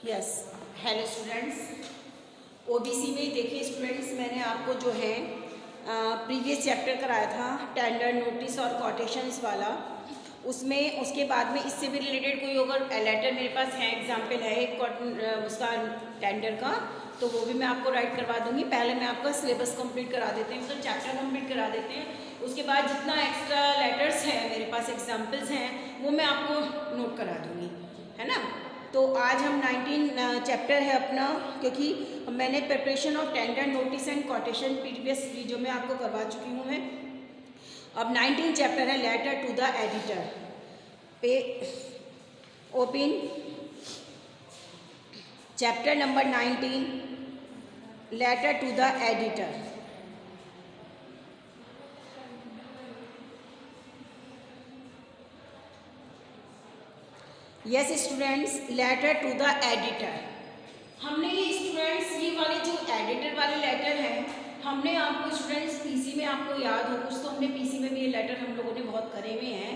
Yes, hello students. OBC में देखिए students, मैंने आपको जो है प्रीवियस चैप्टर कराया था टेंडर नोटिस और कोटेशंस वाला। उसमें उसके बाद में इससे भी रिलेटेड कोई अगर लेटर मेरे पास है, एग्जाम्पल है एक उसका टेंडर का, तो वो भी मैं आपको राइट करवा दूंगी। पहले मैं आपका सिलेबस कंप्लीट करा देते हैं, मतलब चैप्टर कंप्लीट करा देते हैं। उसके बाद जितना एक्स्ट्रा लेटर्स हैं मेरे पास, एग्जाम्पल्स हैं, वो मैं आपको नोट करा दूंगी, है ना। तो आज हम 19 चैप्टर है अपना, क्योंकि मैंने preparation of tender notice and quotation previous video में आपको करवा चुकी हूँ मैं। अब 19 चैप्टर है लेटर टू द एडिटर पे। Open chapter number 19, letter to the editor. Yes students, letter to the editor. हमने ये स्टूडेंट्स ये वाले जो एडिटर वाले लेटर हैं, हमने आपको स्टूडेंट्स पीसी में आपको याद हो कुछ, तो हमने पीसी में भी ये लेटर हम लोगों ने बहुत करे हुए हैं।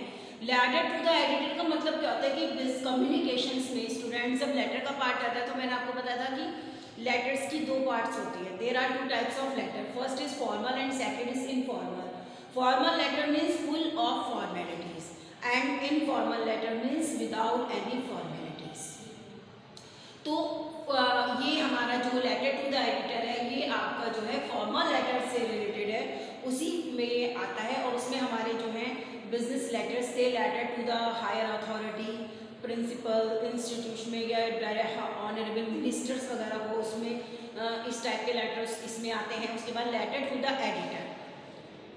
लेटर टू द एडिटर का मतलब क्या होता है कि कम्युनिकेशंस में स्टूडेंट्स जब लेटर का पार्ट आता है, तो मैंने आपको बताया था कि लेटर्स की दो पार्ट्स होती है। There are two types of letter, first is formal and second is informal. Formal letter means full of formalities and informal letter means without any formalities. तो ये हमारा जो लेटर टू द एडिटर है, ये आपका जो है फॉर्मल लेटर से रिलेटेड है, उसी में आता है। और उसमें हमारे जो हैं बिजनेस लेटर्स थे, letter to the higher authority, principal, institution में या डायरेक्ट ऑनरेबल मिनिस्टर्स वगैरह को, उसमें इस टाइप के लेटर्स इसमें आते हैं। उसके बाद लेटर टू द एडिटर,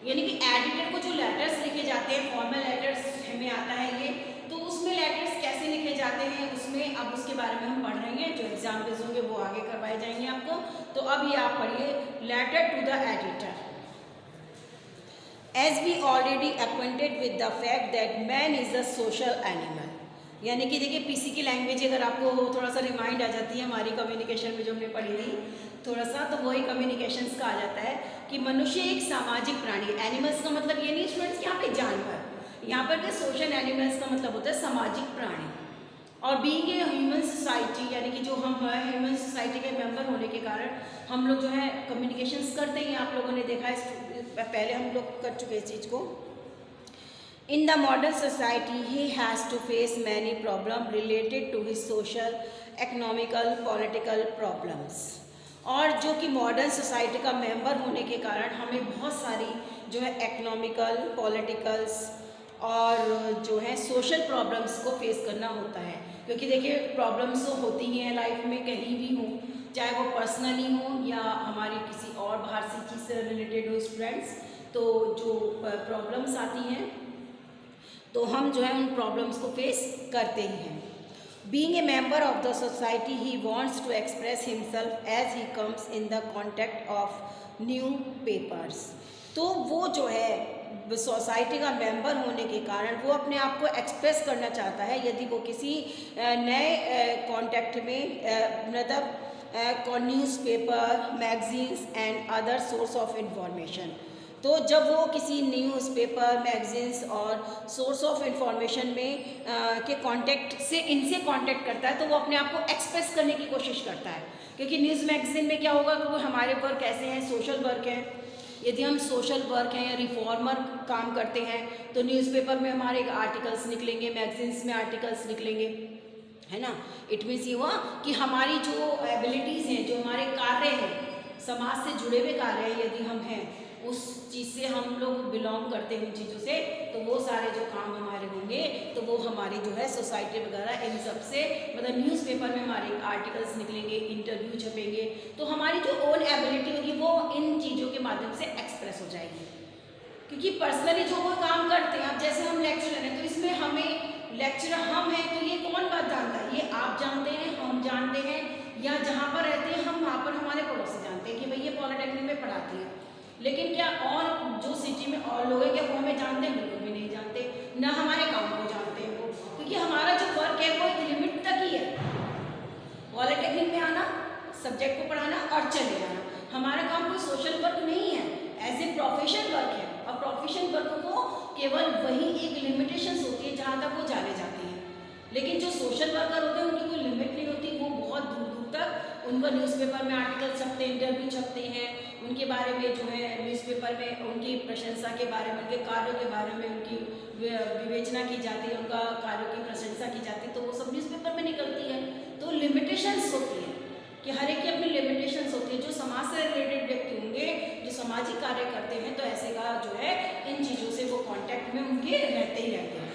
यानी कि एडिटर को जो लेटर्स लिखे जाते हैं, फॉर्मल लेटर्स में आता है ये। तो उसमें लेटर्स कैसे लिखे जाते हैं, उसमें अब उसके बारे में हम पढ़ रहे हैं। जो एग्जाम्पल्स होंगे वो आगे करवाए जाएंगे आपको। तो अब ये आप पढ़िए letter to the editor. As we already acquainted with the fact that man is a social animal. यानी कि देखिए पीसी की लैंग्वेज अगर आपको थोड़ा सा रिमाइंड आ जाती है हमारी कम्युनिकेशन में जो हमने पढ़ी थी थोड़ा सा, तो वही कम्युनिकेशंस का आ जाता है कि मनुष्य एक सामाजिक प्राणी। एनिमल्स का मतलब ये नहीं स्टूडेंट्स यहाँ पे जानवर, यहाँ पर के सोशल एनिमल्स का मतलब होता है सामाजिक प्राणी। और बीइंग ए ह्यूमन सोसाइटी, यानी कि जो हम ह्यूमन सोसाइटी के मेंबर होने के कारण हम लोग जो है कम्युनिकेशंस करते हैं। आप लोगों ने देखा है, पहले हम लोग कर चुके इस चीज़ को। In the modern society, he has to face many problems related to his social, economical, political problems. और जो कि मॉडर्न सोसाइटी का मेंबर होने के कारण हमें बहुत सारी जो है इकोनॉमिकल, पॉलिटिकल्स और जो है सोशल प्रॉब्लम्स को फेस करना होता है। क्योंकि देखिए प्रॉब्लम्स तो होती ही हैं लाइफ में, कहीं भी हो, चाहे वो पर्सनली हो या हमारी किसी और बाहर से चीज़ से रिलेटेड हो स्टूडेंट्स। तो जो प्रॉब्लम्स आती हैं तो हम जो है उन प्रॉब्लम्स को फेस करते ही हैं। Being a member of the society, he wants to express himself as he comes in the contact of newspapers. तो वो जो है सोसाइटी का मेंबर होने के कारण वो अपने आप को एक्सप्रेस करना चाहता है यदि वो किसी नए कॉन्टेक्ट में, मतलब newspaper, magazines and other source of information. तो जब वो किसी न्यूज़पेपर, मैगजीन्स और सोर्स ऑफ इंफॉर्मेशन में के कांटेक्ट से इनसे कांटेक्ट करता है, तो वो अपने आप को एक्सप्रेस करने की कोशिश करता है। क्योंकि न्यूज़ मैगजीन में क्या होगा कि वो हमारे वर्क ऐसे हैं, सोशल वर्क हैं। यदि हम सोशल वर्क हैं या रिफॉर्मर काम करते हैं तो न्यूज़पेपर में हमारे आर्टिकल्स निकलेंगे, मैगजीन्स में आर्टिकल्स निकलेंगे, है ना। इट मीन्स ये हुआ कि हमारी जो एबिलिटीज़ हैं, जो हमारे कार्य हैं, समाज से जुड़े हुए कार्य हैं, यदि हम हैं उस चीज़ से, हम लोग बिलोंग करते हैं उन चीज़ों से, तो वो सारे जो काम हमारे होंगे तो वो हमारी जो है सोसाइटी वगैरह इन सब से, मतलब न्यूज़पेपर में हमारे आर्टिकल्स निकलेंगे, इंटरव्यू छपेंगे, तो हमारी जो ओन एबिलिटी होगी वो इन चीज़ों के माध्यम से एक्सप्रेस हो जाएगी। क्योंकि पर्सनली जो वो काम करते हैं, अब जैसे हम लेक्चरर हैं तो इसमें हमें लेक्चरर हम हैं तो ये कौन बात जानता है, ये आप जानते हैं, हम जानते हैं, या जहाँ पर रहते हैं हम वहाँ पर हमारे पड़ोसी जानते हैं कि भाई ये पॉलिटेक्निक में पढ़ाती है। लेकिन क्या और जो सिटी में और लोग हैं क्या वो हमें जानते हैं? बिल्कुल भी नहीं जानते, ना हमारे काम को जानते हैं वो, क्योंकि हमारा जो वर्क है वो एक लिमिट तक ही है। पॉलिटेक्निक में आना, सब्जेक्ट को पढ़ाना और चले जाना, हमारा काम कोई सोशल वर्क नहीं है, एज ए प्रोफेशन वर्क है। और प्रोफेशन वर्क को केवल वही एक लिमिटेशंस होती है जहाँ तक वो जाने जाते हैं। लेकिन जो सोशल वर्कर होते हैं उनकी कोई लिमिट नहीं होती, वो बहुत न्यूज़पेपर में आर्टिकल छपते हैं, इंटरव्यू छपते हैं, उनके बारे में जो है न्यूज़पेपर में उनकी प्रशंसा के बारे में, उनके कार्यों के बारे में उनकी विवेचना की जाती है, उनका कार्यों की प्रशंसा की जाती है, तो वो सब न्यूज़पेपर में निकलती है। तो लिमिटेशंस होती है कि हर एक की अपनी लिमिटेशंस होती है। जो समाज से रिलेटेड व्यक्ति होंगे, जो सामाजिक कार्य करते हैं, तो ऐसे का जो है इन चीज़ों से वो कांटेक्ट में उनके रहते ही रहते हैं।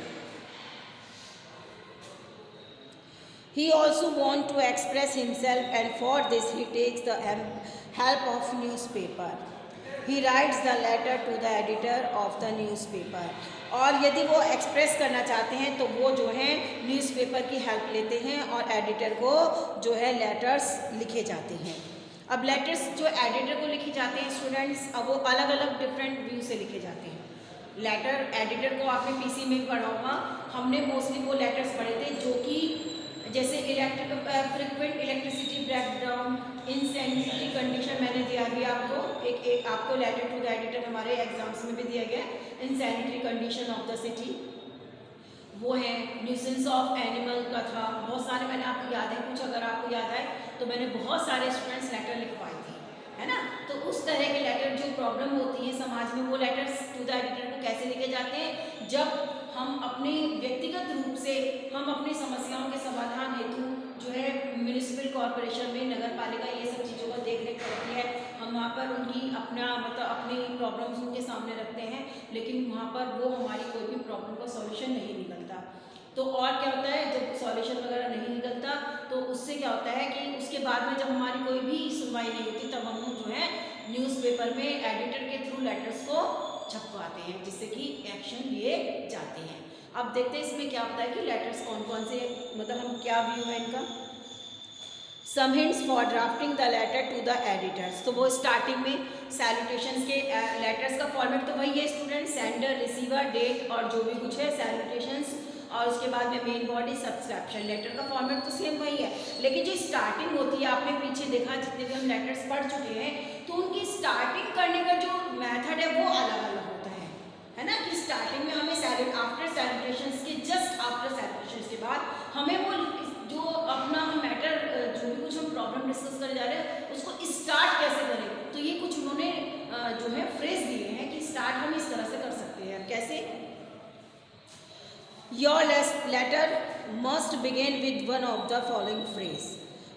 He also wants to express himself, and for this he takes the help of newspaper. He writes the letter to the editor of the newspaper. और यदि वो एक्सप्रेस करना चाहते हैं तो वो जो है न्यूज़पेपर की हेल्प लेते हैं और एडिटर को जो है लेटर्स लिखे जाते हैं। अब लेटर्स जो एडिटर को लिखे जाते हैं स्टूडेंट्स, अब वो अलग अलग डिफरेंट व्यू से लिखे जाते हैं। लेटर एडिटर को आपने पीसी में पढ़ा होगा, हमने मोस्टली वो लेटर्स पढ़े थे जो कि जैसे फ्रिक्वेंट इलेक्ट्रिसिटी ब्रेकडाउन, इनसैनिटरी कंडीशन मैंने दिया भी आपको, एक आपको लेटर टू द एडिटर हमारे एग्जाम्स में भी दिया गया, इनसैनिटरी कंडीशन ऑफ द सिटी, वो है न्यूसेंस ऑफ एनिमल का था, बहुत सारे मैंने आपको याद है, कुछ अगर आपको याद है तो मैंने बहुत सारे स्टूडेंट्स लेटर लिखवाए थे, है ना। तो उस तरह के लेटर जो प्रॉब्लम होती है समाज में, वो लेटर्स टू द एडिटर को कैसे लिखे जाते हैं, जब हम अपने व्यक्तिगत रूप से हम अपनी समस्याओं के समाधान हेतु जो है म्यूनिसिपल कॉरपोरेशन में, नगर पालिका ये सब चीज़ों का देख रेख करती है, हम वहाँ पर उनकी अपना मतलब अपनी प्रॉब्लम्स उनके सामने रखते हैं, लेकिन वहाँ पर वो हमारी कोई भी प्रॉब्लम का सॉल्यूशन नहीं निकलता। तो और क्या होता है, जब सॉल्यूशन वगैरह नहीं निकलता तो उससे क्या होता है कि उसके बाद में जब हमारी कोई भी सुनवाई नहीं होती, तब हम जो है न्यूज़पेपर में एडिटर के थ्रू लेटर्स को छपवाते हैं, जिससे कि एक्शन लिए जाते हैं। अब देखते हैं इसमें क्या होता है कि लेटर्स कौन कौन से, मतलब हम क्या व्यू है इनका। Some hints for drafting the letter to the editors, तो वो स्टार्टिंग में सैल्यूटेशंस के लेटर्स का फॉर्मेट तो वही है स्टूडेंट, सेंडर, रिसीवर, डेट और जो भी कुछ है सैल्यूटेशंस, और उसके बाद में मेन बॉडी, सब्सक्रिप्शन। लेटर का फॉर्मेट तो सेम वही है, लेकिन जो स्टार्टिंग होती है, आपने पीछे देखा जितने भी हम लेटर्स पढ़ चुके हैं, तो उनकी स्टार्टिंग करने का जो मेथड है वो अलग अलग होता है ना, कि स्टार्टिंग में हमें आफ्टर सैल्यूटेशंस के जस्ट आफ्टर सैल्यूटेशंस के बाद हमें वो जो अपना मैटर, जो भी कुछ हम प्रॉब्लम डिस्कस करने जा रहे हैं उसको स्टार्ट कैसे करें, तो ये कुछ उन्होंने जो है फ्रेज दिए हैं कि स्टार्ट हम इस तरह से कर सकते हैं। कैसे? Your letter must begin with one of the following phrase.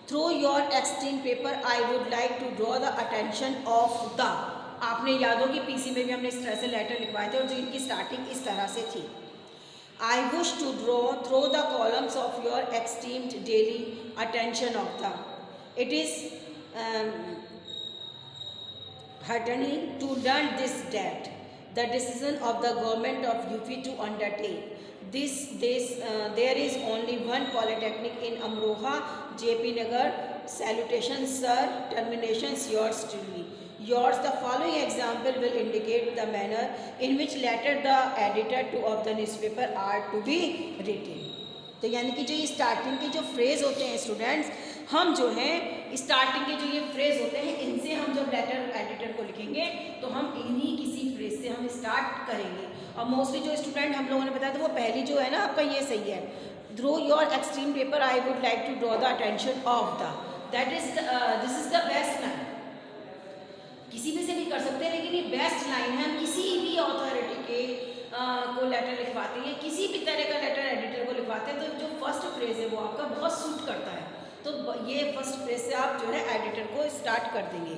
Through your extended paper, I would like to draw the attention of the. आपने याद हो कि पीसी में भी हमने इस तरह से लेटर लिखवाए थे और जो इनकी स्टार्टिंग इस तरह से थी। I wish to draw through the columns of your esteemed daily attention of the. It is heartening to learn this that the decision of the government of UP to undertake there is only one polytechnic in Amroha, JP Nagar. Salutations, sir. Terminations, yours truly. Yours. The following example will indicate the manner in which letter the editor to of the newspaper are to be written. तो यानी कि जो ये starting के जो phrase होते हैं students, हम जो हैं स्टार्टिंग के जो ये फ्रेज होते हैं, इनसे हम जब लेटर एडिटर को लिखेंगे तो हम इन्हीं किसी फ्रेज से हम स्टार्ट करेंगे। और मोस्टली जो स्टूडेंट हम लोगों ने बताया था वो पहली जो है ना आपका ये सही है, through your extreme paper I would like to draw the attention of the, that is this is the best line. किसी भी से भी कर सकते हैं, लेकिन ये बेस्ट लाइन है। हम किसी भी अथॉरिटी के को लेटर लिखवाते हैं, किसी भी तरह का लेटर एडिटर को लिखवाते हैं, तो जो फर्स्ट फ्रेज है वो आपका बहुत सूट करता है, तो ये फर्स्ट फ्रेज से आप जो है एडिटर को स्टार्ट कर देंगे।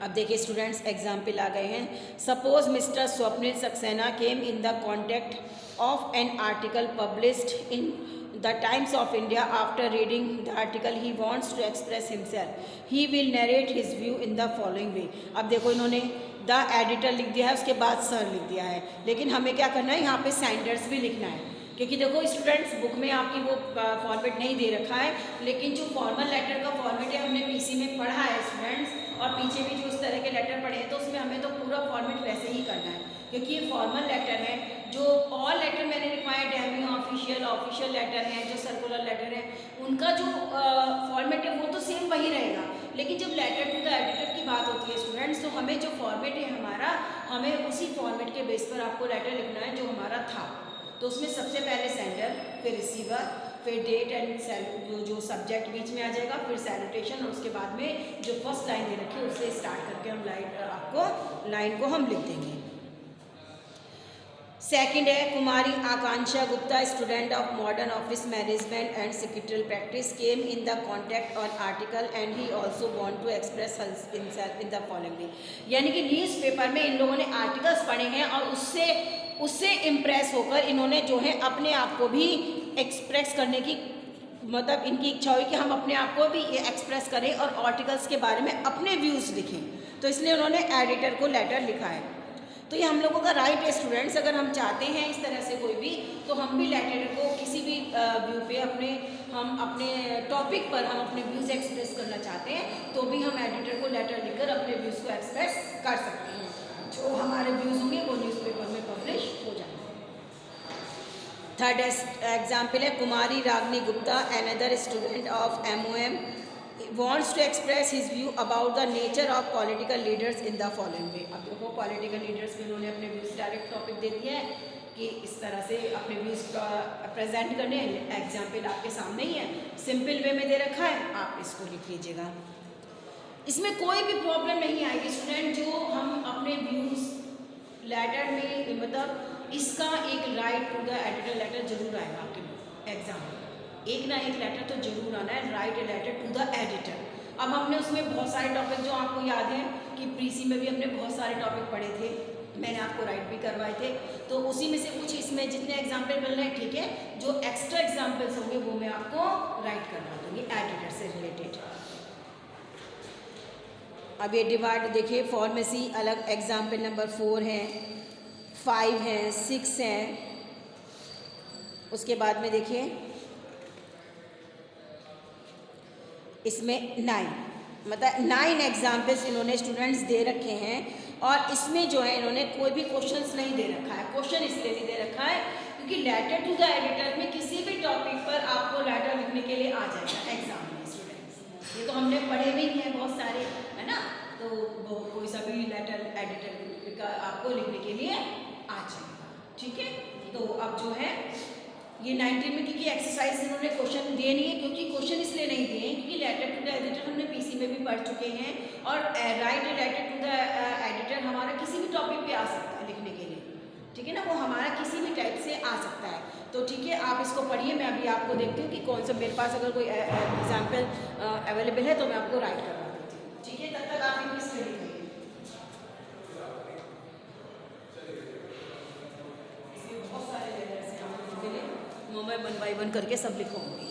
अब देखिए स्टूडेंट्स एग्जाम्पल आ गए हैं। Suppose mister Swapnil Saxena came in the contact of an article published in the Times of India. After reading the article he wants to express himself, he will narrate his view in the following way. अब देखो इन्होंने the editor लिख दिया है, उसके बाद sir लिख दिया है, लेकिन हमें क्या करना है, यहाँ पे सेंडर्स भी लिखना है, क्योंकि देखो स्टूडेंट्स बुक में आपकी वो फॉर्मेट नहीं दे रखा है, लेकिन जो फॉर्मल लेटर का फॉर्मेट है हमने पीसी में पढ़ा है स्टूडेंट्स, और पीछे भी जो इस तरह के लेटर पढ़े हैं, तो उसमें हमें तो पूरा फॉर्मेट वैसे ही करना है, क्योंकि ये फॉर्मल लेटर है। जो और लेटर मैंने लिखवाए डेमी ऑफिशियल लेटर हैं, जो सर्कुलर लेटर है, उनका जो फॉर्मेट है वो तो सेम वही रहेगा, लेकिन जब लेटर टू द एडिटर की बात होती है स्टूडेंट्स, तो हमें जो फॉर्मेट है हमारा, हमें उसी फॉर्मेट के बेस पर आपको लेटर लिखना है जो हमारा था। तो उसमें सबसे पहले सेंडर, फिर रिसीवर, फिर डेट एंड जो सब्जेक्ट बीच में आ जाएगा, फिर सैल्यूटेशन, और उसके बाद में जो फर्स्ट लाइन दे रखी है उससे स्टार्ट करके हम लाइन को हम लिख देंगे। सेकंड है Kumari Akanksha Gupta, student of modern office management and secretarial practice, came in the contact on article and he also want to express himself in the following way. यानी कि न्यूज़पेपर में इन लोगों ने आर्टिकल्स पढ़े हैं और उससे इम्प्रेस होकर इन्होंने जो है अपने आप को भी एक्सप्रेस करने की, मतलब इनकी इच्छा हुई कि हम अपने आप को भी एक्सप्रेस करें और आर्टिकल्स के बारे में अपने व्यूज़ लिखें, तो इसलिए उन्होंने एडिटर को लेटर लिखा है। तो ये हम लोगों का राइट है स्टूडेंट्स, अगर हम चाहते हैं इस तरह से कोई भी, तो हम भी लेटर को किसी भी व्यू पे हम अपने टॉपिक पर हम अपने व्यूज़ एक्सप्रेस करना चाहते हैं तो भी हम एडिटर को लेटर लिखकर अपने व्यूज़ को एक्सप्रेस कर सकते हैं। जो हमारे व्यूज़ होंगे वो न्यूज़पेपर में पब्लिश हो जाएंगे। थर्ड एग्जाम्पल है Kumari Ragni Gupta, another student of MOM, wants to express his view about the nature of political leaders in the following way। अब देखो पॉलिटिकल लीडर्स में उन्होंने अपने व्यूज़ डायरेक्ट टॉपिक दे दिया है कि इस तरह से अपने व्यूज़ प्रेजेंट करने हैं। एग्जाम्पल आपके सामने ही है, सिंपल वे में दे रखा है, आप इसको लिख लीजिएगा। इसमें कोई भी प्रॉब्लम नहीं आएगी स्टूडेंट, जो हम अपने व्यूज़ लेटर में, मतलब इसका एक write to the editor letter जरूर आएगा आपके एग्जाम में, एक ना एक लेटर तो जरूर आना है, write letter to the editor. अब हमने उसमें बहुत सारे टॉपिक, जो आपको याद है कि प्रीसी में भी हमने बहुत सारे टॉपिक पढ़े थे, मैंने आपको राइट भी करवाए थे, तो उसी में से कुछ इसमें जितने एग्जाम्पल मिल रहे हैं, ठीक है, जो एक्स्ट्रा एग्जाम्पल्स होंगे वो मैं आपको राइट करवा दूँगी एडिटर से रिलेटेड। अब ये डिवाइड देखिए, फॉर्मेसी अलग एग्जाम्पल नंबर 4 है, 5 है, 6 है, उसके बाद में देखिए इसमें 9, मतलब 9 एग्जाम्पल्स इन्होंने स्टूडेंट्स दे रखे हैं, और इसमें जो है इन्होंने कोई भी क्वेश्चंस नहीं दे रखा है। क्वेश्चन इसलिए नहीं दे रखा है क्योंकि लेटर टू द एडिटर में किसी भी टॉपिक पर आपको लेटर लिखने के लिए आ जाएगा एग्जाम में स्टूडेंट्स, ये तो हमने पढ़े भी हैं बहुत सारे, है ना, तो वो कोई सा भी लेटर एडिटर का आपको लिखने के लिए आ जाएगा, ठीक है। तो अब जो है ये 19 में, क्योंकि एक्सरसाइज इन्होंने क्वेश्चन दिए नहीं है, क्योंकि क्वेश्चन इसलिए नहीं दिए हैं क्योंकि लेटर टू द एडिटर हमने पीसी में भी पढ़ चुके हैं, और write letter to the editor हमारा किसी भी टॉपिक पे आ सकता है लिखने के लिए, ठीक है ना, वो हमारा किसी भी टाइप से आ सकता है। तो ठीक है, आप इसको पढ़िए, मैं अभी आपको देखती हूँ कि कौन सा मेरे पास अगर कोई एग्जाम्पल अवेलेबल है तो मैं आपको राइट करवा देती हूँ, ठीक है, तब तक आप इनकी स्टडी करिए। बहुत सारे लेटर्स हैं, मैं 1 by 1 करके सब लिखूंगी।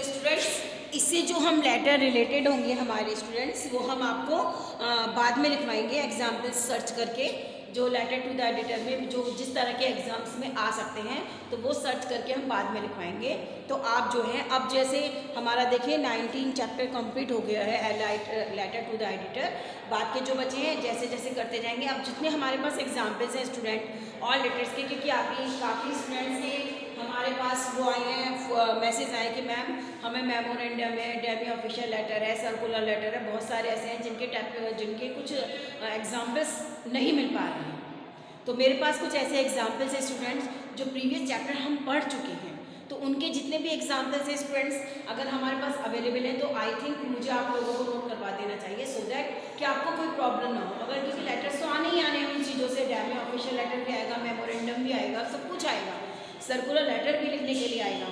स्टूडेंट्स, इससे जो हम लेटर रिलेटेड होंगे हमारे स्टूडेंट्स, वो हम आपको बाद में लिखवाएंगे एग्जाम्पल्स सर्च करके, जो लेटर टू द एडिटर में जो जिस तरह के एग्जाम्स में आ सकते हैं तो वो सर्च करके हम बाद में लिखवाएंगे। तो आप जो है, अब जैसे हमारा देखिए 19 चैप्टर कंप्लीट हो गया है लेटर टू द एडिटर, बाद के जो बचे हैं जैसे जैसे करते जाएंगे। अब जितने हमारे पास एग्जाम्पल्स हैं स्टूडेंट ऑल लेटर्स के, क्योंकि आपकी काफ़ी स्टूडेंट्स के हमारे पास वो आए हैं, मैसेज आए कि मैम हमें मेमोरेंडम है, डेमी ऑफिशियल लेटर है, सर्कुलर लेटर है, बहुत सारे ऐसे हैं जिनके कुछ एग्जाम्पल्स नहीं मिल पा रहे हैं। तो मेरे पास कुछ ऐसे एग्जाम्पल्स हैं स्टूडेंट्स जो प्रीवियस चैप्टर हम पढ़ चुके हैं, तो उनके जितने भी एग्जाम्पल्स हैं स्टूडेंट्स अगर हमारे पास अवेलेबल हैं तो आई थिंक मुझे आप लोगों को नोट करवा देना चाहिए सो दैट कि आपको कोई प्रॉब्लम ना हो। अगर क्योंकि लेटर्स तो आने ही आने हैं उन चीज़ों से, डैम में ऑफिशियल लेटर भी आएगा, मेमोरेंडम भी आएगा, सब कुछ आएगा, सर्कुलर लेटर भी लिखने के लिए आएगा।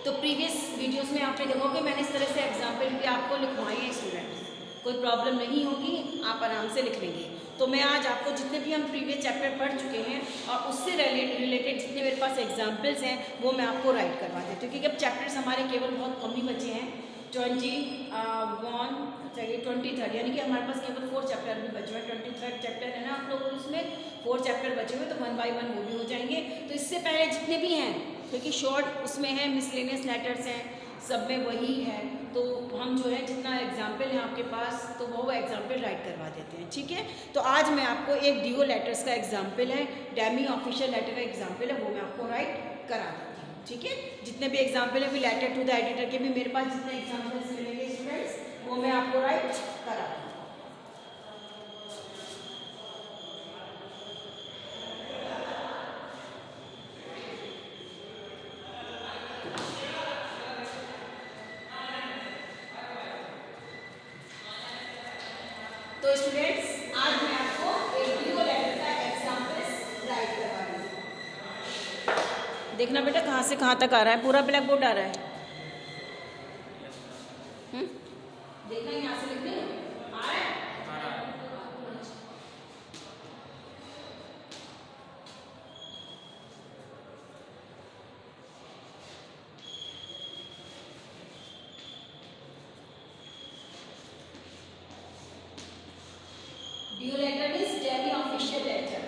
तो प्रीवियस वीडियोस में आपने देखोगे मैंने इस तरह से एग्जाम्पल भी आपको लिखवाए हैं स्टूडेंट्स, कोई प्रॉब्लम नहीं होगी, आप आराम से लिख लेंगे। तो मैं आज आपको जितने भी हम प्रीवियस चैप्टर पढ़ चुके हैं और उससे रिलेटेड जितने मेरे पास एग्जाम्पल्स हैं वो मैं आपको राइट करवा देती हूँ, क्योंकि अब चैप्टर्स हमारे केवल बहुत कम ही बचे हैं, 21 चाहिए 23rd, यानी कि हमारे पास केवल 4 चैप्टर भी बचे हुए हैं। 23rd चैप्टर है ना आप लोगों को, उसमें 4 चैप्टर बचे हुए, तो 1 बाय 1 वो भी हो जाएंगे। तो इससे पहले जितने भी हैं, क्योंकि शॉर्ट उसमें है, मिसलेनियस लेटर्स हैं, सब में वही है, तो हम जो है जितना एग्जाम्पल है आपके पास तो वो एग्जाम्पल राइट करवा देते हैं, ठीक है। तो आज मैं आपको एक डीओ लेटर्स का एग्जाम्पल है, डेमी ऑफिशियल लेटर का एग्जाम्पल है, वो मैं आपको राइट करा देती हूँ, ठीक है। जितने भी एग्जाम्पल है भी लेटर टू द एडिटर के भी मेरे पास जितने एग्जाम्पल्स मिलेंगे स्टूडेंट्स वो मैं आपको राइट करा दूँगी। तो स्टूडेंट्स आज मैं आपको एक डीओ लेटर का एग्जाम्पल राइट करवा रही हूँ। देखना बेटा कहाँ से कहाँ तक आ रहा है, पूरा ब्लैक बोर्ड आ रहा है। देखना यहाँ से लिखने आ रहा है। D O letter is daily official letter.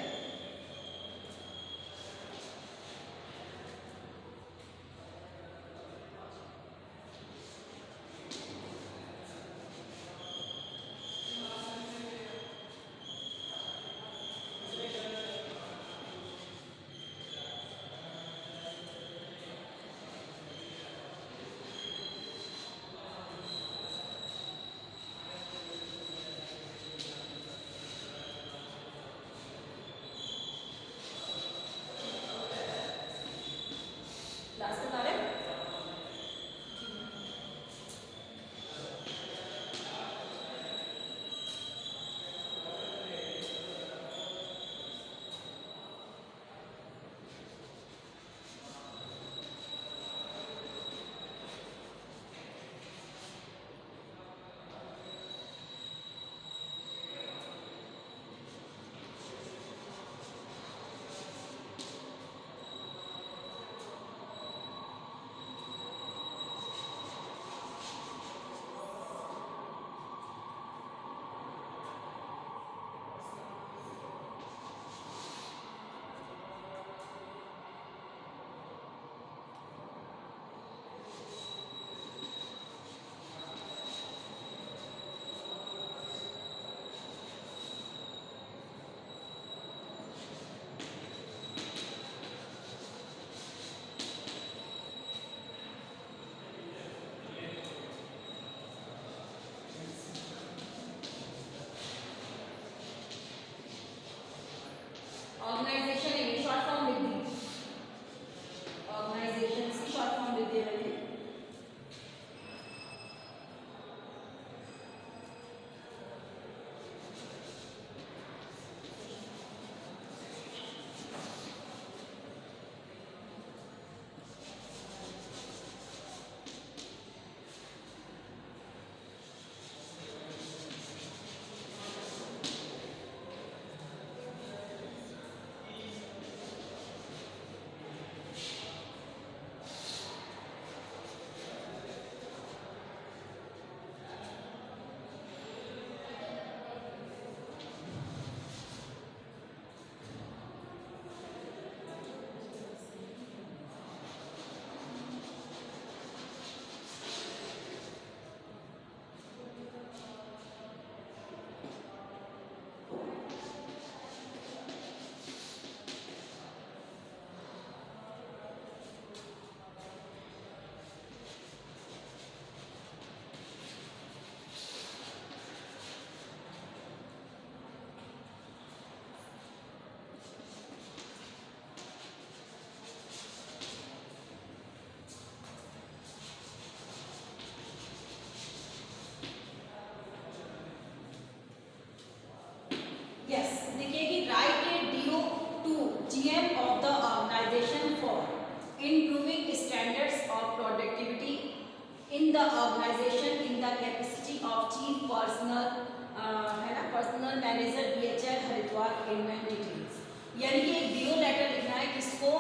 Department details, यानी कि एक डीओ लेटर लिखना है किसको,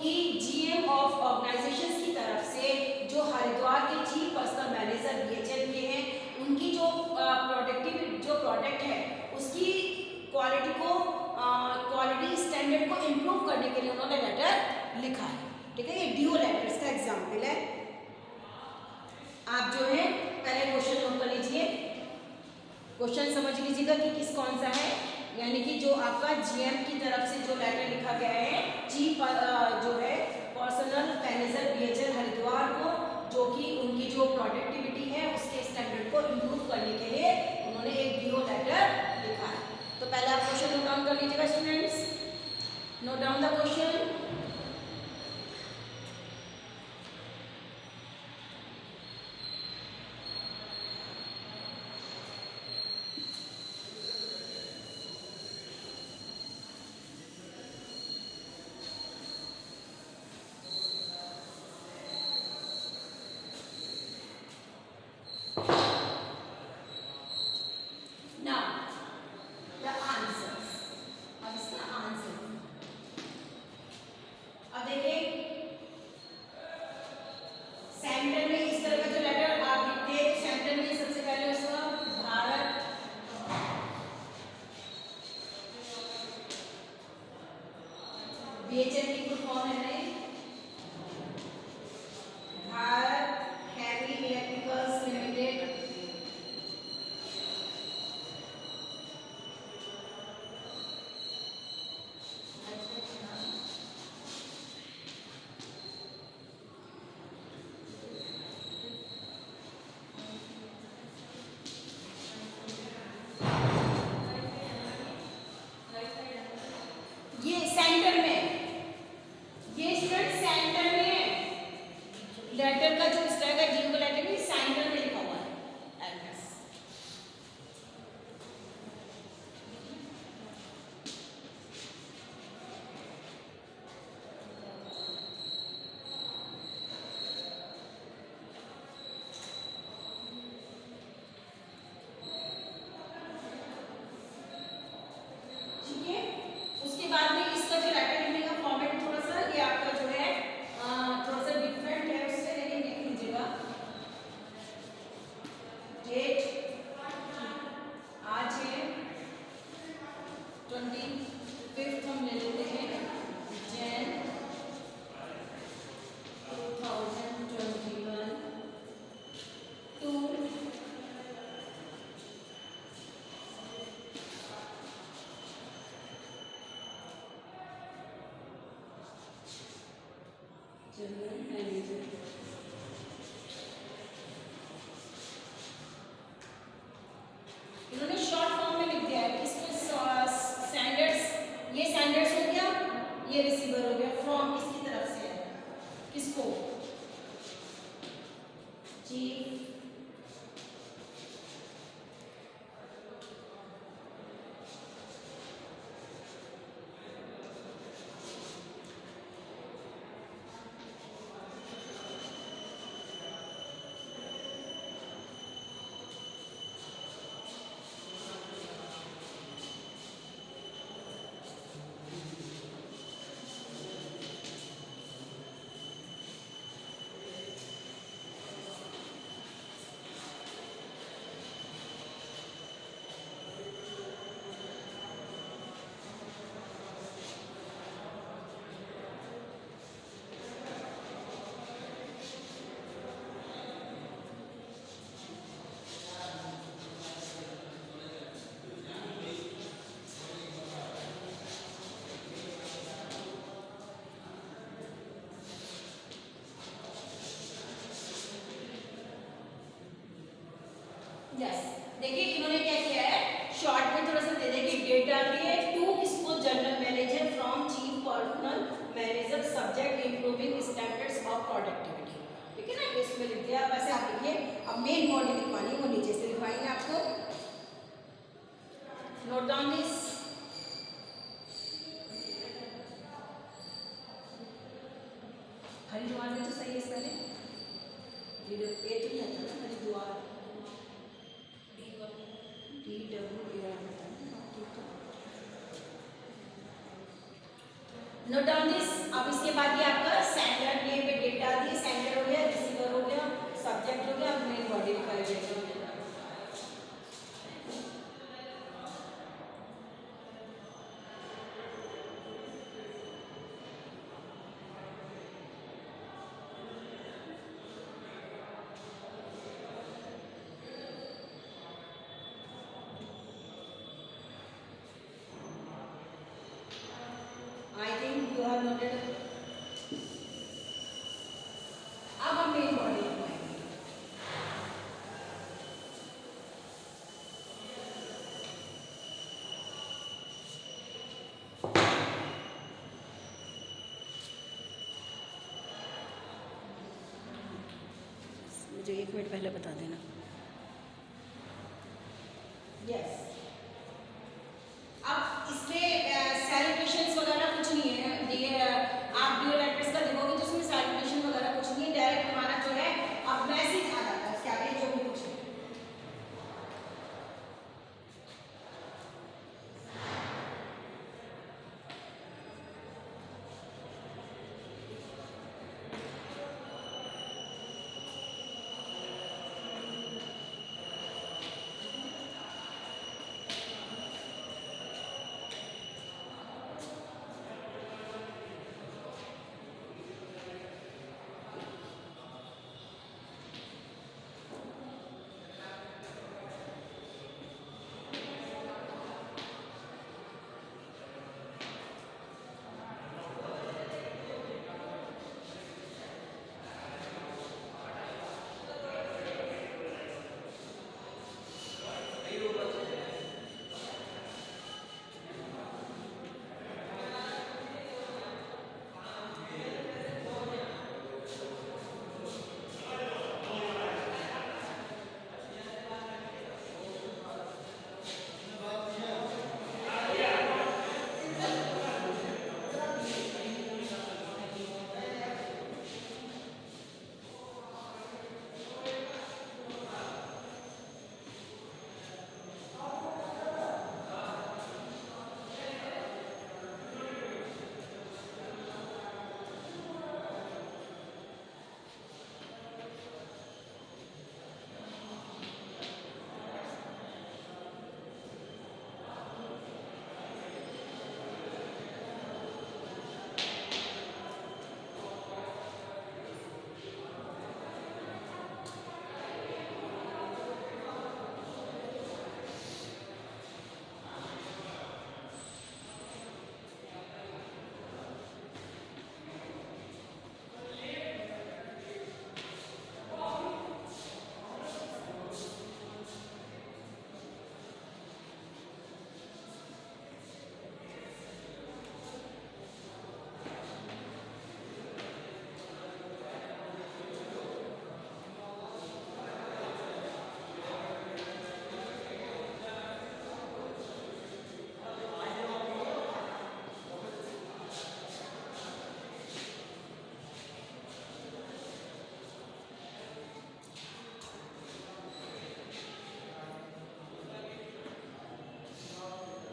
कि जीएम ऑफ ऑर्गेनाइजेशंस की तरफ से जो हरिद्वार के चीफ पर्सनल मैनेजर बीएचएल के हैं, उनकी जो प्रोडक्टिविटी जो प्रोडक्ट है उसकी क्वालिटी को क्वालिटी स्टैंडर्ड को इम्प्रूव करने के लिए उन्होंने लेटर लिखा है। ठीक है, ये डीओ लेटर्स का एग्जाम्पल है। आप जो है पहले क्वेश्चन नोट कर लीजिए, क्वेश्चन समझ लीजिएगा कि किस कौन सा है, यानी कि जो आपका जीएम की तरफ से जो लेटर लिखा गया है चीफ जो है पर्सनल मैनेजर बीएचएल हरिद्वार को, जो कि उनकी जो प्रोडक्टिविटी है उसके स्टैंडर्ड को इम्प्रूव करने के लिए उन्होंने एक डीओ लेटर लिखा है। तो पहले आप क्वेश्चन नोट डाउन कर लीजिएगा students, note down the question. BHEL की फुल फॉर्म है भारत हैवी इलेक्ट्रिकल्स लिमिटेड। ये सेंटर में, ये स्टूडेंट सेंटर में है, लेटर का जो इस तरह का जीरो लेटर में सेंटर में लिखा हुआ है एड्रेस। ठीक है, उसके बाद में इसका जो लेटर लिखने का फॉर्मेट थोड़ा सा ये आपका जो है थोड़ा सा डिफरेंट है उससे, लेकिन देख लीजिएगा। डेट आज है 25 हम ले लेते हैं जैन 2021 टू जनरल मैनेजर। इन्होंने शॉर्ट फॉर्म में लिख दिया है किसको, स्टैंडर्ड्स, ये स्टैंडर्ड्स हो गया, ये रिसीवर हो गया। फ्रॉम किसकी तरफ से है, किसको, चीफ यस। देखिए इन्होंने क्या किया है, शॉर्ट में थोड़ा सा दे दे के डेट डाल दी है, टू किसको, general manager from chief personnel manager subject improving standards of productivity. ठीक है ना, इसमें लिख दिया। वैसे आप लिखिए, अब मेन बॉडी लिखवानी है वो नीचे से लिखवाएंगे आपको। Note down this. हरिद्वार में तो सही है इस पहले, ये तो नहीं आता ना Haridwar, DWAR। Note down this. अब इसके बाद ये आपका सेंडर, ये पे डेट डाल दिए, सेंडर हो गया, रिसीवर हो गया, सब्जेक्ट हो गया, अब मेन बॉडी रिक्वायर्ड हो गया। I think you have noted. अब हम मेन बॉडी रिक्वायर्ड। मुझे 1 मिनट पहले बता देना। यस, अब इसमें सैल्यूटेशंस वगैरह कुछ नहीं है। आप डियर लेटर्स का देखोगे तो उसमें सैल्यूटेशन वगैरह कुछ नहीं है, डायरेक्ट हमारा जो है अब मैसेज आ जाता है उसके आगे जो भी कुछ है।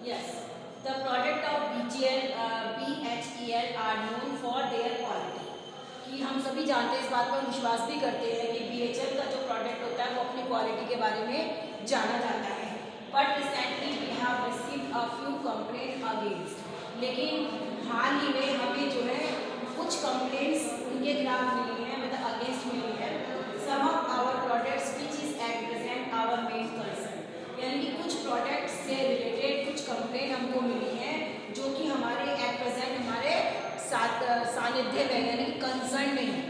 Yes, the product of BHEL are known for their quality। कि हम सभी जानते हैं, इस बात पर विश्वास भी करते हैं कि BHEL का जो प्रोडक्ट होता है वो अपनी क्वालिटी के बारे में जाना जाता है। But recently we have received a few complaint against, लेकिन हाल ही में हमें जो है कुछ कंप्लेंट्स उनके खिलाफ मिली हैं, मतलब अगेंस्ट मिली है। Some of our products which is at present our main concern, यानी कि कुछ प्रोडक्ट्स से रिलेटेड कुछ कंप्लेंट हमको मिली है जो कि हमारे एट प्रेजेंट हमारे साथ सानिध्य में यानी कि कंसर्न में है।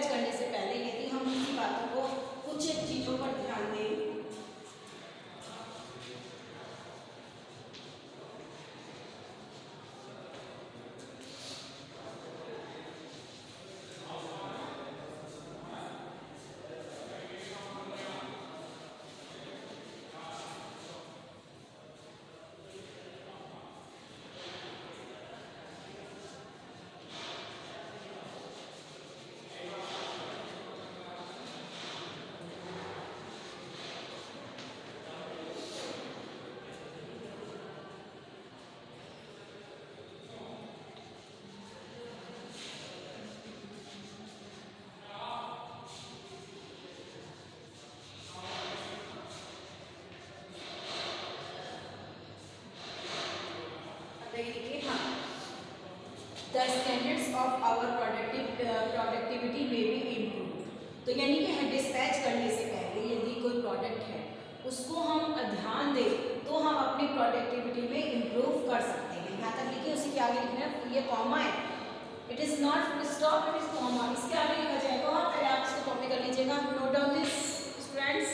डिस्पैच करने से पहले यदि हम इसी बातों को कुछ चीज़ों पर ध्यान दें। देखिए हाँ, the standards of our productivity में बी इम्प्रूव। तो यानी कि डिस्पैच करने से पहले यदि कोई प्रोडक्ट है उसको हम ध्यान दें तो हम अपनी प्रोडक्टिविटी में इम्प्रूव कर सकते हैं। यहाँ तक लिखिए, उसी के आगे लिखना है, ये कॉमा है, it is not full stop, it is comma, इसके आगे लिखा जाएगा। पहले आप इसको कॉपी कर लीजिएगा, नोट डाउन दिस स्टूडेंट्स।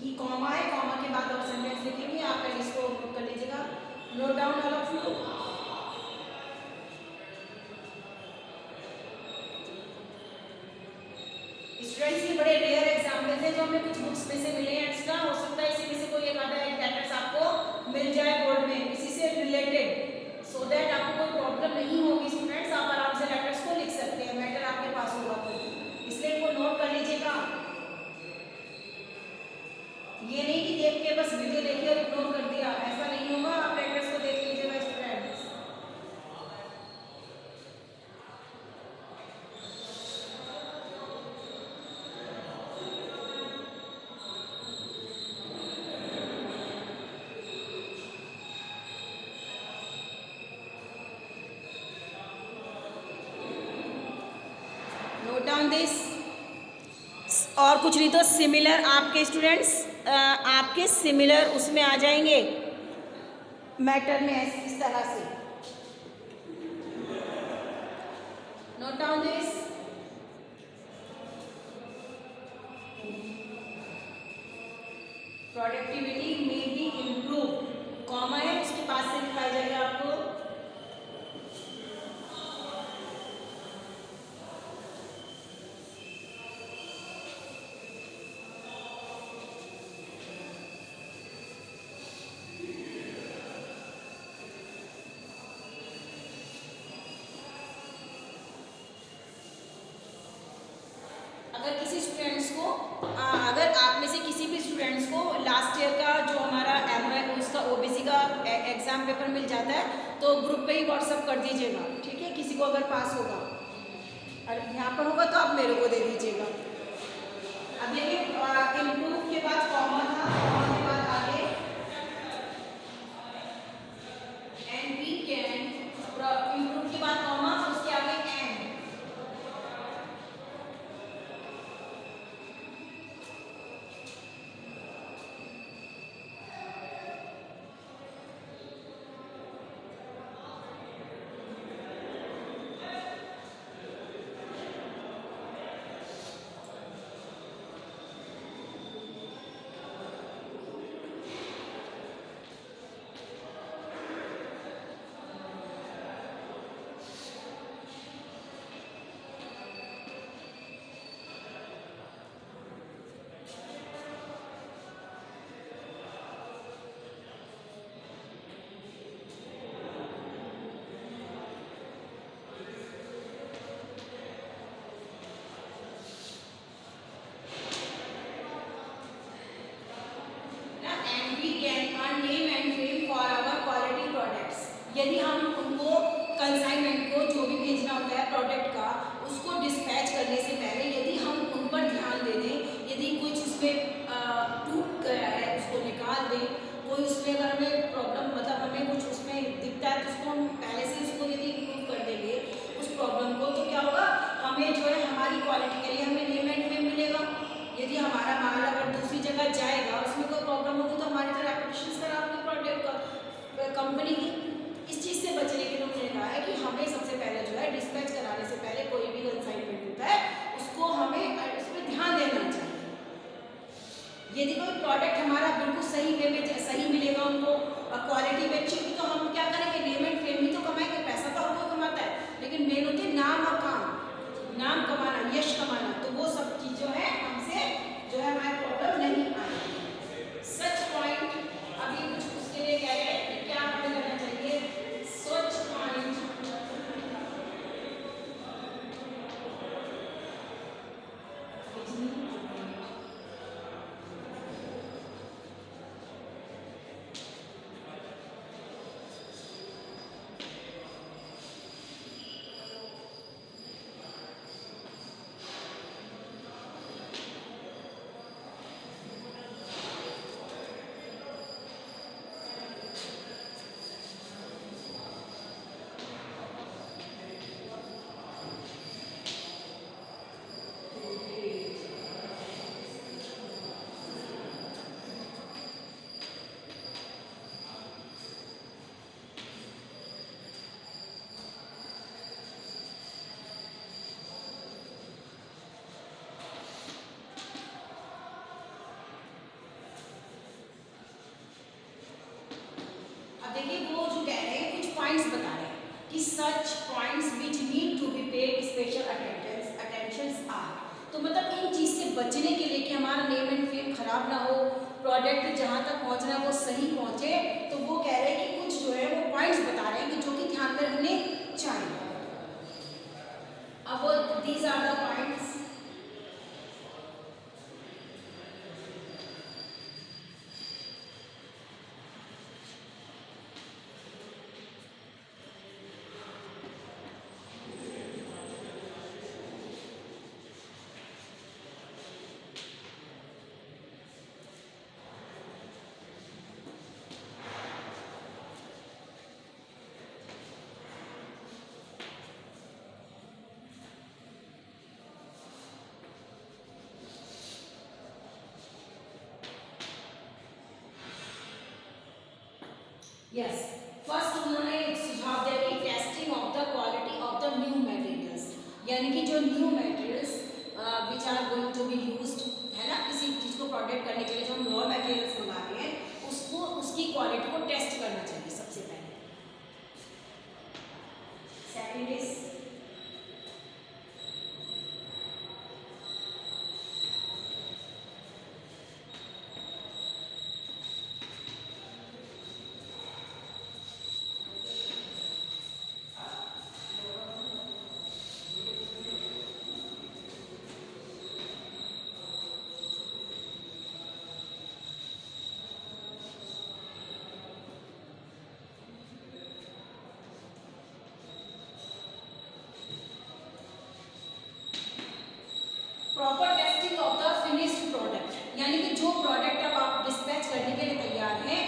ये कॉमा है, कॉमा के बाद आप सेंटेंस लिखेंगे, आप पहले इसको नोट कर लीजिएगा, note down all of you. Students ये बड़े रेयर एग्जाम्पल्स हैं जो हमें कुछ बुक्स में से मिले हैं एक्स्ट्रा। हो सकता है इसी में से कोई एक आधा एक लेटर्स आपको मिल जाए बोर्ड में इसी से रिलेटेड, सो दैट आपको कोई प्रॉब्लम नहीं होगी। स्टूडेंट्स आप आराम से लेटर्स को लिख सकते हैं, मैटर आपके पास होगा तो, इसलिए इनको नोट कर लीजिएगा। ये नहीं कि देख के बस वीडियो देखिए और इग्नोर कर दिया, ऐसा नहीं होगा। आप लेटर्स को देख लीजिएगा स्टूडेंट्स। Note down this. और कुछ नहीं तो सिमिलर आपके स्टूडेंट्स आपके सिमिलर उसमें आ जाएंगे मैटर में इस तरह से। Note down this. प्रोडक्टिविटी में बी इम्प्रूव, कॉमा है उसके पास से लिखा जाएगा आपको। अगर किसी स्टूडेंट्स को अगर आप में से किसी भी स्टूडेंट्स को लास्ट ईयर का जो हमारा उसका ओबीसी का एग्जाम पेपर मिल जाता है तो ग्रुप पे ही व्हाट्सअप कर दीजिएगा, ठीक है। किसी को अगर पास होगा और यहाँ पर होगा तो आप मेरे को दे दीजिएगा। अब देखिए इम्प्रूव के बाद कॉमा था, कॉमा के बाद आगे एंड वी कैन, इम्प्रूव के बाद कॉमा, उसके आगे एंड। यदि हम उनको कंसाइनमेंट को जो भी भेजना होता है प्रोडक्ट का उसको डिस्पैच करने से पहले यदि हम उन पर ध्यान दे दें, यदि कुछ उसमें टूट गया है उसको निकाल दें, कोई उसमें अगर हमें प्रॉब्लम मतलब हमें कुछ उसमें दिखता है तो उसको हम पहले से उसको यदि इम्प्रूव कर देंगे उस प्रॉब्लम को, तो क्या होगा हमें जो है हमारी क्वालिटी के लिए हमें नेम एंड फेम मिलेगा। यदि हमारा माल अगर दूसरी जगह जाएगा उसमें कोई प्रॉब्लम होगी तो हमारी तो रेपुटेशन खराब होगी प्रोडक्ट कंपनी की। इस चीज़ से बचने के लिए उन्होंने कहा है कि हमें सबसे पहले जो है डिस्पैच कराने से पहले कोई भी कंसाइन लेकिन मेन होती है नाम और काम, नाम कमाना, यश कमाना, तो वो सब चीज जो है हमसे जो है हमारी प्रॉब्लम नहीं आएगी। सच पॉइंट अभी कुछ उसके लिए कह रहे हैं कि क्या हमें करना चाहिए, सच पॉइंट देखिए वो जो कह रहे हैं कुछ पॉइंट्स बता रहे हैं कि such points which need to be paid special attentions are, तो मतलब इन चीज से बचने के लिए कि हमारा नेम एंड फेम खराब ना हो, प्रोडक्ट जहां तक पहुंचना है वो सही पहुंचे, तो वो कह रहे हैं कि कुछ जो है वो पॉइंट्स बता रहे हैं कि जो कि ध्यान में रखने चाहिए। अब वो these are the points. Yes, first उन्होंने एक सुझाव दिया कि testing of the quality of the new materials, यानी कि जो new materials which are going to be used, है ना, किसी चीज को प्रोडक्ट करने के लिए जो हम रॉ मटेरियल्स मंगा रहे हैं उसको, उसकी क्वालिटी को टेस्ट करना चाहिए सबसे पहले। Second is proper testing of the finished product, यानी कि जो प्रोडक्ट अब आप डिस्पैच करने के लिए तैयार हैं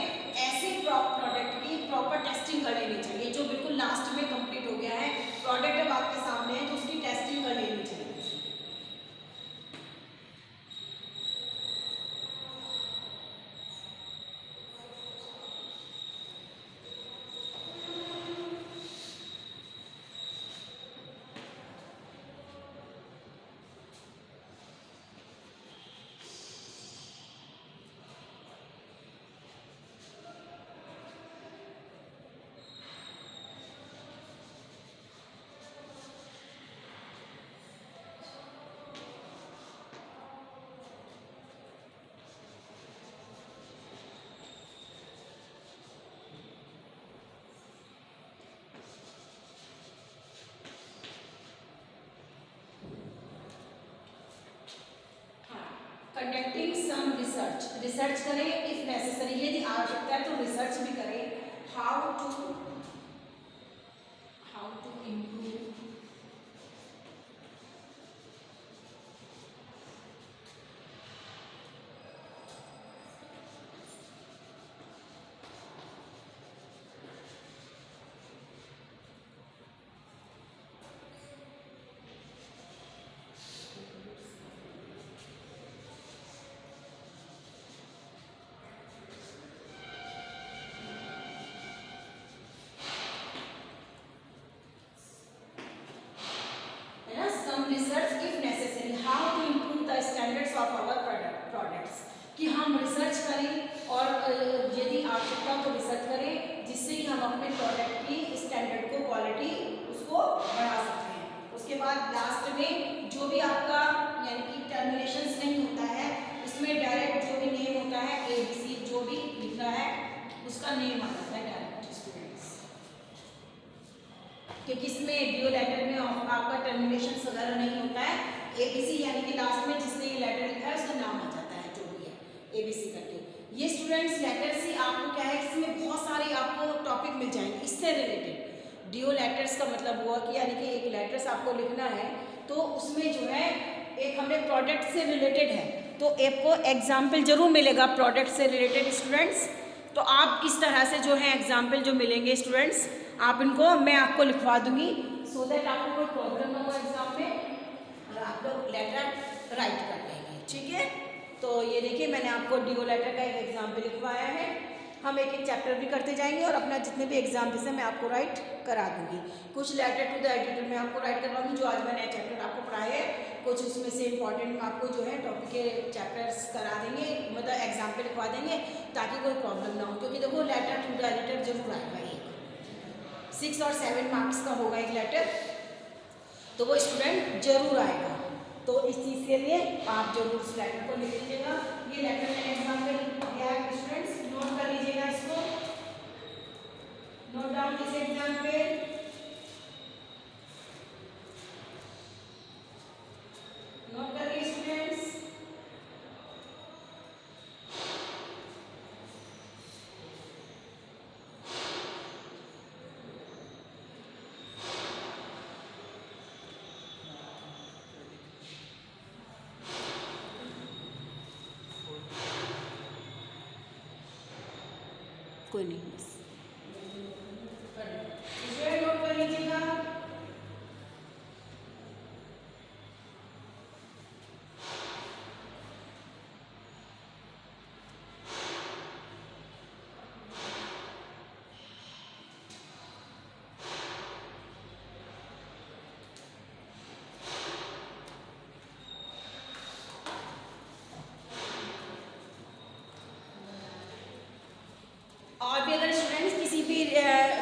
ऐसे प्रोडक्ट की प्रॉपर टेस्टिंग कर लेनी चाहिए। जो बिल्कुल लास्ट में कंप्लीट हो गया है प्रोडक्ट अब आपके सामने है तो उसकी टेस्टिंग कर लेनी चाहिए। कंडक्टिंग सम रिसर्च, रिसर्च करें इफ नेसेसरी, यदि आवश्यकता है तो रिसर्च भी करें। हाउ टू इम्प्रूव जिसमें ड्यू लेटर में आपका टर्मिनेशन वगैरह नहीं होता है, ABC यानी कि लास्ट में जिसने ये लेटर लिखा है उसका नाम आ जाता है, जो भी है ABC करके। ये स्टूडेंट्स लेटर से आपको क्या है, इसमें बहुत सारे आपको टॉपिक मिल जाएंगे इससे रिलेटेड। ड्यू लेटर्स का मतलब हुआ कि यानी कि एक लेटर्स आपको लिखना है तो उसमें जो है एक हमने प्रोडक्ट से रिलेटेड है तो आपको एग्जाम्पल जरूर मिलेगा प्रोडक्ट से रिलेटेड स्टूडेंट्स। तो आप इस तरह से जो है एग्जाम्पल जो मिलेंगे स्टूडेंट्स, आप इनको मैं आपको लिखवा दूंगी सो दैट आपको कोई प्रॉब्लम ना हो एग्जाम में और आप लोग लेटर राइट कर लेंगे, ठीक है। तो ये देखिए मैंने आपको ड्यू लेटर का एक एग्जाम्पल लिखवाया है। हम एक एक चैप्टर भी करते जाएंगे और अपना जितने भी एग्जाम्पल्स हैं मैं आपको राइट करा दूंगी। कुछ लेटर टू द एडिटर में आपको राइट करवाऊंगी जो आज मैंने चैप्टर आपको पढ़ाए हैं, कुछ उसमें से इंपॉर्टेंट आपको जो है टॉपिक के चैप्टर्स करा देंगे, मतलब एग्जाम्पल लिखवा देंगे ताकि कोई प्रॉब्लम ना हो। क्योंकि देखो लेटर टू द एडिटर जरूर आएगा, ये 6 और 7 मार्क्स का होगा एक लेटर, तो वो स्टूडेंट जरूर आएगा। तो इस चीज़ के लिए आप जरूर इस लेटर को लिख लीजिएगा। ये लेटर मैंने एग्जाम्पल दिया है स्टूडेंट्स, नोट कर लीजिएगा इसको, note down this example. Note करिए स्टूडेंट्स। कोई नहीं, बस नोट कर लीजिएगा। और भी अगर स्टूडेंट्स किसी भी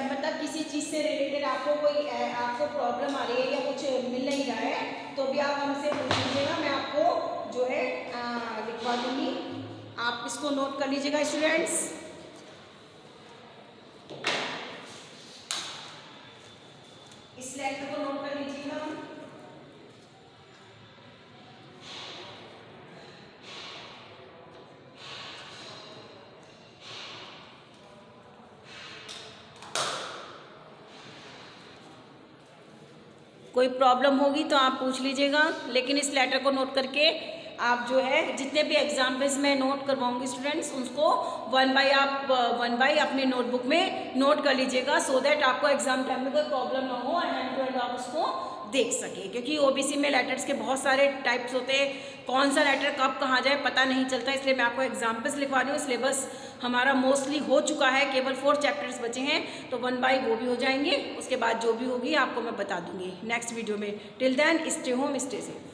मतलब किसी चीज़ से रिलेटेड आपको कोई आपको प्रॉब्लम आ रही है या कुछ मिल नहीं रहा है तो भी आप हमसे पूछ लीजिएगा, मैं आपको जो है लिखवा दूंगी। आप इसको नोट कर लीजिएगा स्टूडेंट्स। इस लेटर को नोट कर लीजिएगा। कोई प्रॉब्लम होगी तो आप पूछ लीजिएगा, लेकिन इस लेटर को नोट करके आप जो है जितने भी एग्जाम्पल्स मैं नोट करवाऊंगी स्टूडेंट्स उसको वन बाय अपनी नोटबुक में नोट कर लीजिएगा सो दैट आपको एग्जाम टाइम में कोई प्रॉब्लम ना हो, हैंड टू हैंड आप उसको देख सके। क्योंकि ओबीसी में लेटर्स के बहुत सारे टाइप्स होते हैं, कौन सा लेटर कब कहाँ जाए पता नहीं चलता, इसलिए मैं आपको एग्जाम्पल्स लिखवा रही हूँ। सिलेबस हमारा मोस्टली हो चुका है, केवल 4 चैप्टर्स बचे हैं, तो 1 बाय वो भी हो जाएंगे। उसके बाद जो भी होगी आपको मैं बता दूंगी नेक्स्ट वीडियो में। Till then stay home stay safe.